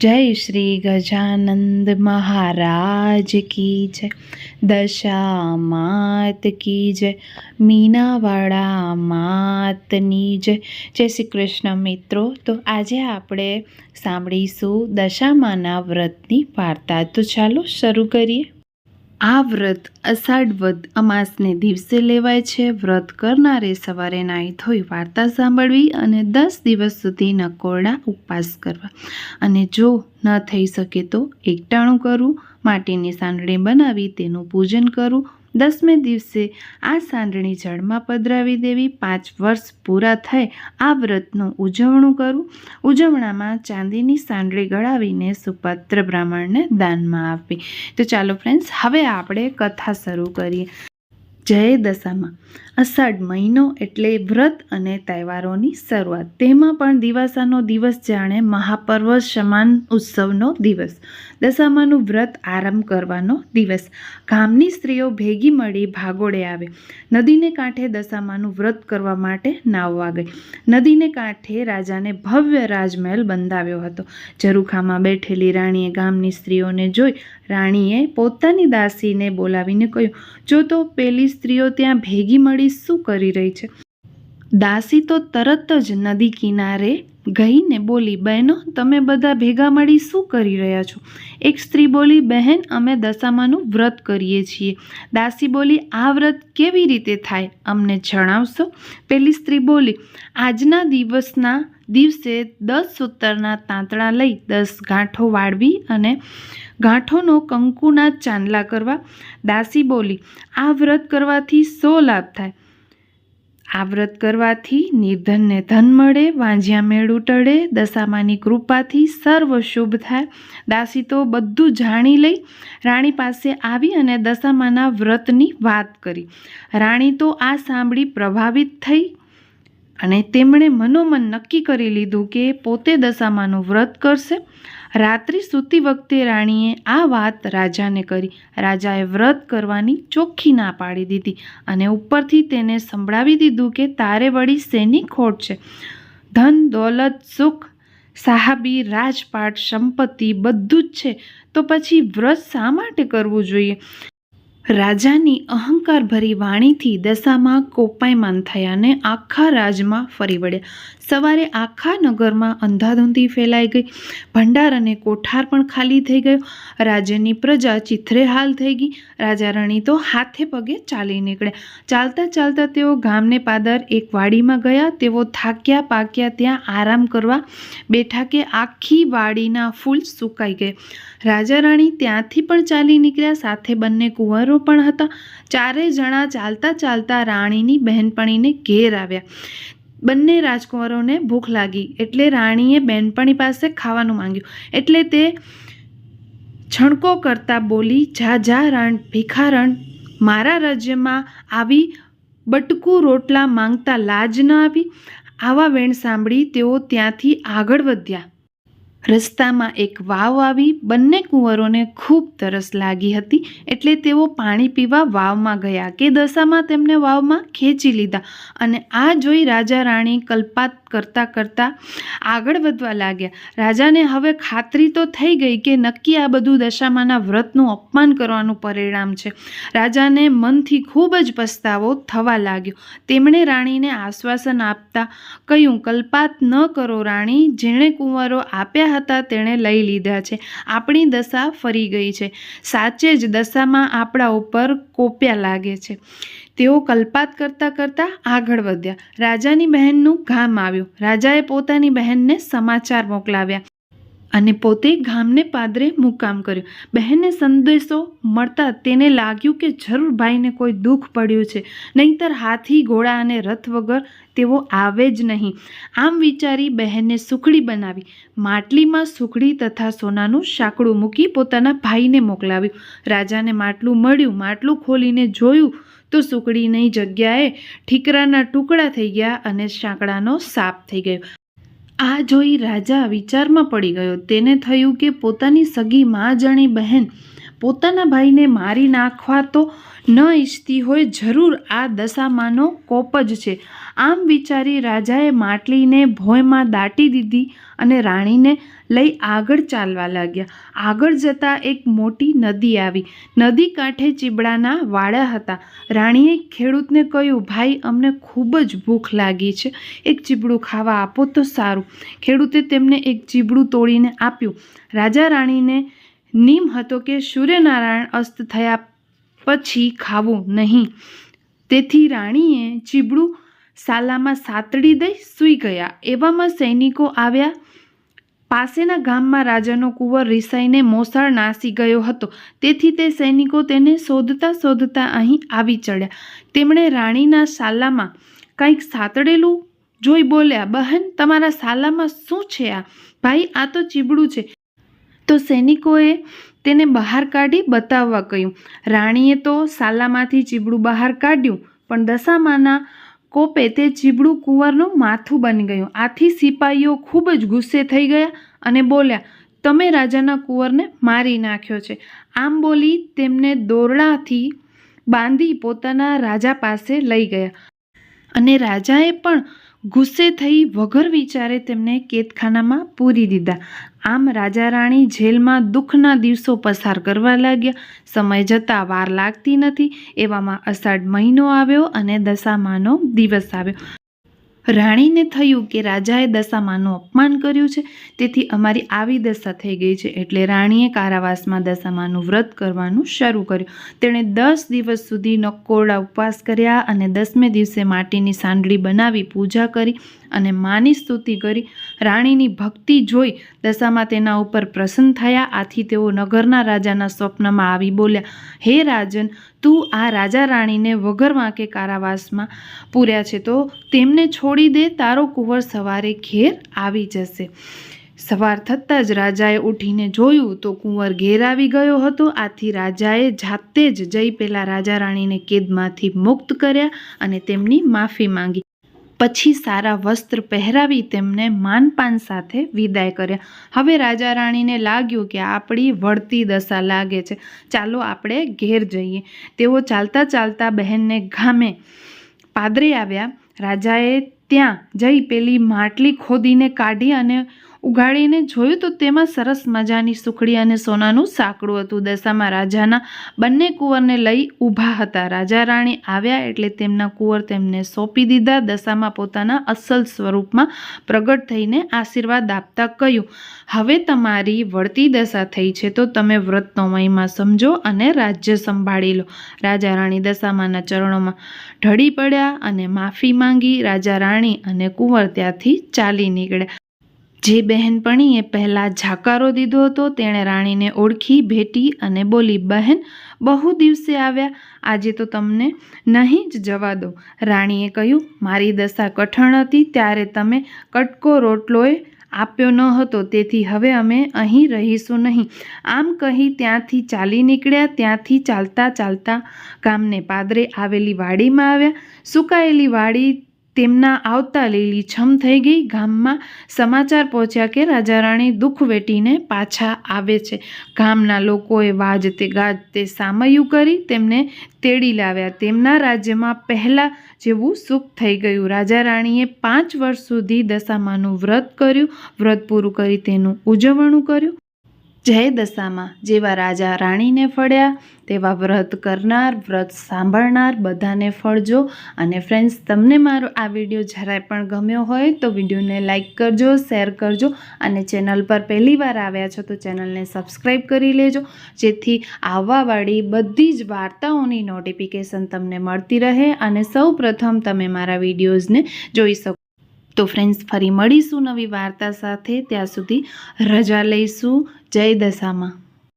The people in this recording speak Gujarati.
जय श्री गजानंद महाराज की जय। दशा मात की जय। मीनावाड़ा मातनी जय। जय श्री कृष्ण मित्रों। तो આજે આપણે સાંભળીશું દશામાના વ્રતની વાર્તા। તો ચાલો શરૂ કરીએ। આ વ્રત અષાઢ વદ અમાસને દિવસે લેવાય છે। વ્રત કરનારે સવારે નાહી ધોઈ વાર્તા સાંભળવી અને 10 દિવસ સુધી નકોરડા ઉપવાસ કરવા અને જો ન થઈ શકે તો એકટાણું કરવું, માટીની સાંડળી બનાવી તેનું પૂજન કરવું। 10મે દિવસે આ સાંડળી જળમાં પધરાવી દેવી। 5 વર્ષ પૂરા થાય આ વ્રતનું ઉજવણું કરવું। ઉજવણામાં ચાંદીની સાંડળી ગળાવીને સુપાત્ર બ્રાહ્મણને દાનમાં આપવી। તો ચાલો ફ્રેન્ડ્સ, હવે આપણે કથા શરૂ કરીએ। જય દશામાં। અષાઢ મહિનો એટલે વ્રત અને તહેવારોની શરૂઆત, તેમાં પણ દિવાસાનો દિવસ જાણે મહાપર્વ સમાન ઉત્સવનો દિવસ। દશામાનું વ્રત આરંભ કરવાનો દિવસ। ગામની સ્ત્રીઓ ભેગી મળી ભાગોળે આવે। નદીને કાંઠે દશામાનું વ્રત કરવા માટે નાવવા ગઈ। નદીને કાંઠે રાજાને ભવ્ય રાજમહેલ બંધાવ્યો હતો। ઝરૂખામાં બેઠેલી રાણીએ ગામની સ્ત્રીઓને જોઈ રાણીએ પોતાની દાસીને બોલાવીને કહ્યું, જો તો પેલી સ્ત્રીઓ ત્યાં ભેગી મળી શું કરી રહી છે? દાસી તો તરત જ નદી કિનારે ગઈને બોલી, બહેનો તમે બધા ભેગા મળી શું કરી રહ્યા છો? એક સ્ત્રી બોલી, બહેન અમે દશામાનું વ્રત કરીએ છીએ। દાસી બોલી, આ વ્રત કેવી રીતે થાય અમને જણાવશો? પેલી સ્ત્રી બોલી, આજના દિવસે 10 સૂતરના તાંતણા લઈ 10 ગાંઠો વાળવી અને ગાંઠોનો કંકુના ચાંદલા કરવા। દાસી બોલી, આ વ્રત કરવાથી 100 લાભ થાય। આ વ્રત કરવાથી નિર્ધનને ધન મળે, વાંજ્યા મેળું ટળે, દશામાની કૃપાથી સર્વ શુભ થાય। દાસી તો બધું જાણી લઈ રાણી પાસે આવી અને દશામાના વ્રતની વાત કરી। રાણી તો આ સાંભળી પ્રભાવિત થઈ અને તેમણે મનોમન નક્કી કરી લીધું કે પોતે દશામાનું વ્રત કરશે। રાત્રિ સૂતી વખતે રાણીએ આ વાત રાજાને કરી। રાજાએ વ્રત કરવાની ચોખ્ખી ના પાડી દીધી અને ઉપરથી તેને સંભળાવી દીધું કે તારે વળી શેની ખોટ છે? ધન દોલત સુખ સાહાબી રાજપાટ સંપત્તિ બધું જ છે, તો પછી વ્રત શા માટે કરવું જોઈએ? રાજાની અહંકારભરી વાણીથી દશામાં કોપાયમાન થયા અને આખા રાજમાં ફરી વળ્યા। સવારે આખા નગરમાં અંધાધૂંધી ફેલાઈ ગઈ। ભંડાર અને કોઠાર પણ ખાલી થઈ ગયો। રાજ્યની પ્રજા ચિત્રેહાલ થઈ ગઈ। રાજા રાણી તો હાથે પગે ચાલી નીકળ્યા। ચાલતા ચાલતા તેઓ ગામને પાદર એક વાડીમાં ગયા। તેઓ થાક્યા પાક્યા ત્યાં આરામ કરવા બેઠા કે આખી વાડીના ફૂલ સુકાઈ ગયા। રાજા રાણી ત્યાંથી પણ ચાલી નીકળ્યા, સાથે બંને કુંવરો પણ હતા। ચારેય જણા ચાલતા ચાલતા રાણીની બહેનપણીને ઘેર આવ્યા। બંને રાજકુંવરોને ભૂખ લાગી એટલે રાણીએ બહેનપણી પાસે ખાવાનું માંગ્યું, એટલે તે છણકો કરતા બોલી, જા જા રાણ ભિખારણ, મારા રાજ્યમાં આવી બટકું રોટલા માંગતા લાજ ન આવી? આવા વેણ સાંભળી તેઓ ત્યાંથી આગળ વધ્યા। રસ્તામાં એક વાવ આવી। બંને કુંવરોને ખૂબ તરસ લાગી હતી એટલે તેઓ પાણી પીવા વાવમાં ગયા કે દશામાં તેમને વાવમાં ખેંચી લીધા અને આ જોઈ રાજા રાણી કલ્પાત કરતા કરતા આગળ વધવા લાગ્યા। રાજાને હવે ખાતરી તો થઈ ગઈ કે નક્કી આ બધું દશામાના વ્રતનું અપમાન કરવાનું પરિણામ છે। રાજાને મનથી ખૂબ જ પસ્તાવો થવા લાગ્યો। તેમણે રાણીને આશ્વાસન આપતા કહ્યું, કલ્પાત ન કરો રાણી, જેણે કુંવરો આપ્યા હતા તેણે લઈ લીધા છે। આપણી દશા ફરી ગઈ છે। સાચે જ દશામાં આપણા ઉપર કોપ્યા લાગે છે। તેઓ કલ્પાત કરતા કરતા આગળ વધ્યા। રાજાની બહેનનું ગામ આવ્યું। રાજાએ પોતાની બહેનને સમાચાર મોકલાવ્યા અને પોતે ગામને પાદરે મુકામ કર્યો। બહેનને સંદેશો મળતા તેને લાગ્યું કે જરૂર ભાઈને કોઈ દુઃખ પડ્યું છે, નહીંતર હાથી ઘોડા અને રથ વગર તેઓ આવે જ નહીં। આમ વિચારી બહેને સુખડી બનાવી। માટલીમાં સુખડી તથા સોનાનું સાંકડું મૂકી પોતાના ભાઈને મોકલાવ્યું। રાજાને માટલું મળ્યું। માટલું ખોલીને જોયું તો સુખડીની જગ્યાએ ઠીકરાના ટુકડા થઈ ગયા અને સાંકડાનો સાપ થઈ ગયો। આ જોઈ રાજા વિચારમાં પડી ગયો। તેને થયું કે પોતાની સગી મા જણી બહેન પોતાના ભાઈને મારી નાખવા તો ન ઈચ્છતી હોય, જરૂર આ દશામાનો કોપ જ છે. આમ વિચારી રાજાએ માટલીને ભોંયમાં દાટી દીધી અને રાણીને લઈ આગળ ચાલવા લાગ્યા. આગળ જતાં એક મોટી નદી આવી. નદી કાંઠે ચીબડાના વાડા હતા. રાણીએ ખેડૂતને કહ્યું, ભાઈ, અમને ખૂબ જ ભૂખ લાગી છે, એક ચીબડું ખાવા આપો તો સારું. ખેડૂતે તેમને એક ચીબડું તોડીને આપ્યું. રાજા રાણીને નિયમ હતો કે સૂર્યનારાયણ અસ્ત થયા પછી ખાવું નહીં. તેથી રાણીએ ચીબડું સાલામાં સાતડી દઈ સૂઈ ગયા. એવામાં સૈનિકો આવ્યા. પાસેના ગામમાં રાજાનો કુંવર રિસાઈને મોસાળ નાસી ગયો હતો. તેથી તે સૈનિકો તેને શોધતા શોધતા અહીં આવી ચડ્યા. તેમણે રાણીના સાલામાં કંઈક સાતડેલું જોઈ બોલ્યા, બહેન, તમારા સાલામાં શું છે આ? ભાઈ, આ તો ચીબડું છે. તો સૈનિકોએ તેને બહાર કાઢી બતાવવા કહ્યું. રાણીએ તો સાલામાંથી ચીબડું બહાર કાઢ્યું, પણ દશામાના કોપે તે ચીબડું કુંવરનું માથું બની ગયું. આથી સિપાહીઓ ખૂબ જ ગુસ્સે થઈ ગયા અને બોલ્યા, તમે રાજાના કુંવરને મારી નાખ્યો છે. આમ બોલી તેમને દોરડાથી બાંધી પોતાના રાજા પાસે લઈ ગયા અને રાજાએ પણ ગુસ્સે થઈ વગર વિચારે તેમને કેદખાનામાં પૂરી દીધા. આમ રાજા રાણી જેલમાં દુઃખના દિવસો પસાર કરવા લાગ્યા. સમય જતાં વાર લાગતી નથી. એવામાં અષાઢ મહિનો આવ્યો અને દશામાનો દિવસ આવ્યો. રાણીને થયું કે રાજાએ દશામાનું અપમાન કર્યું છે, તેથી અમારી આવી દશા થઈ ગઈ છે. એટલે રાણીએ કારાવાસમાં દશામાનું વ્રત કરવાનું શરૂ કર્યું. તેણે 10 દિવસ સુધી નકોરડા ઉપવાસ કર્યા અને 10મે દિવસે માટીની સાંડળી બનાવી પૂજા કરી અને માની સ્તુતિ કરી. રાણીની ભક્તિ જોઈ દશામાં તેના ઉપર પ્રસન્ન થયા. આથી તેઓ નગરના રાજાના સ્વપ્નમાં આવી બોલ્યા, હે રાજન, તું આ રાજા રાણીને વગર વાંકે કારાવાસમાં પૂર્યા છે, તો તેમને છોડી દે. તારો કુંવર સવારે ઘેર આવી જશે. સવાર થતાં જ રાજાએ ઉઠીને જોયું તો કુંવર ઘેર આવી ગયો હતો. આથી રાજાએ જાતે જ જઈ પેલા રાજા રાણીને કેદમાંથી મુક્ત કર્યા અને તેમની માફી માંગી. પછી સારા વસ્ત્ર પહેરાવી તેમને માનપાન સાથે વિદાય કર્યા. હવે રાજા રાણીને લાગ્યું કે આપણી વળતી દશા લાગે છે, ચાલો આપણે ઘેર જઈએ. તેઓ ચાલતા ચાલતા બહેનને ગામે પાદરે આવ્યા. રાજાએ ત્યાં જઈ પેલી માટલી ખોદીને કાઢી અને ઉગાડીને જોયું તો તેમાં સરસ મજાની સુખડી અને સોનાનું સાંકડું હતું. દશામાં રાજાના બંને કુંવરને લઈ ઊભા હતા. રાજા રાણી આવ્યા એટલે તેમના કુંવર તેમને સોંપી દીધા. દશામાં પોતાના અસલ સ્વરૂપમાં પ્રગટ થઈને આશીર્વાદ આપતા કહ્યું, હવે તમારી વળતી દશા થઈ છે, તો તમે વ્રતનો મહિમા સમજો અને રાજ્ય સંભાળી લો. રાજા રાણી દશામાના ચરણોમાં ઢળી પડ્યા અને માફી માંગી. રાજા રાણી અને કુંવર ત્યાંથી ચાલી નીકળ્યા. જે બહેનપણીએ પહેલાં ઝાકારો દીધો હતો તેણે રાણીને ઓળખી ભેટી અને બોલી, બહેન, બહુ દિવસે આવ્યા, આજે તો તમને નહીં જ જવા દો. રાણીએ કહ્યું, મારી દશા કઠણ હતી ત્યારે તમે કટકો રોટલોય આપ્યો ન હતો, તેથી હવે અમે અહીં રહીશું નહીં. આમ કહી ત્યાંથી ચાલી નીકળ્યા. ત્યાંથી ચાલતા ચાલતા ગામને પાદરે આવેલી વાડીમાં આવ્યા. સુકાયેલી વાડી તેમના આવતા લીલીછમ થઈ ગઈ. ગામમાં સમાચાર પહોંચ્યા કે રાજા રાણી દુઃખ વેઠીને પાછા આવે છે. ગામના લોકોએ વાજતે ગાજતે સામૈયું કરી તેમને તેડી લાવ્યા. તેમના રાજ્યમાં પહેલાં જેવું સુખ થઈ ગયું. રાજા રાણીએ 5 વર્ષ સુધી દશામાનું વ્રત કર્યું. વ્રત પૂરું કરી તેનું ઉજવણું કર્યું. જય દશામાં. જેવા રાજા રાણીને ફળ્યા તેવા વ્રત કરનાર, વ્રત સાંભળનાર બધાને ફળજો. અને ફ્રેન્ડ્સ, તમને મારો આ વિડીયો જરાય પણ ગમ્યો હોય તો વિડીયોને લાઇક કરજો, શેર કરજો અને ચેનલ પર પહેલી વાર આવ્યા છો તો ચેનલને સબસ્ક્રાઈબ કરી લેજો, જેથી આવવાવાળી બધી જ વાર્તાઓની નોટિફિકેશન તમને મળતી રહે અને સૌ પ્રથમ તમે મારા વિડીયોઝને જોઈ શકો. તો ફ્રેન્ડ્સ, ફરી મળીશું નવી વાર્તા સાથે. ત્યાં સુધી રજા લઈશું. જય દશામાં.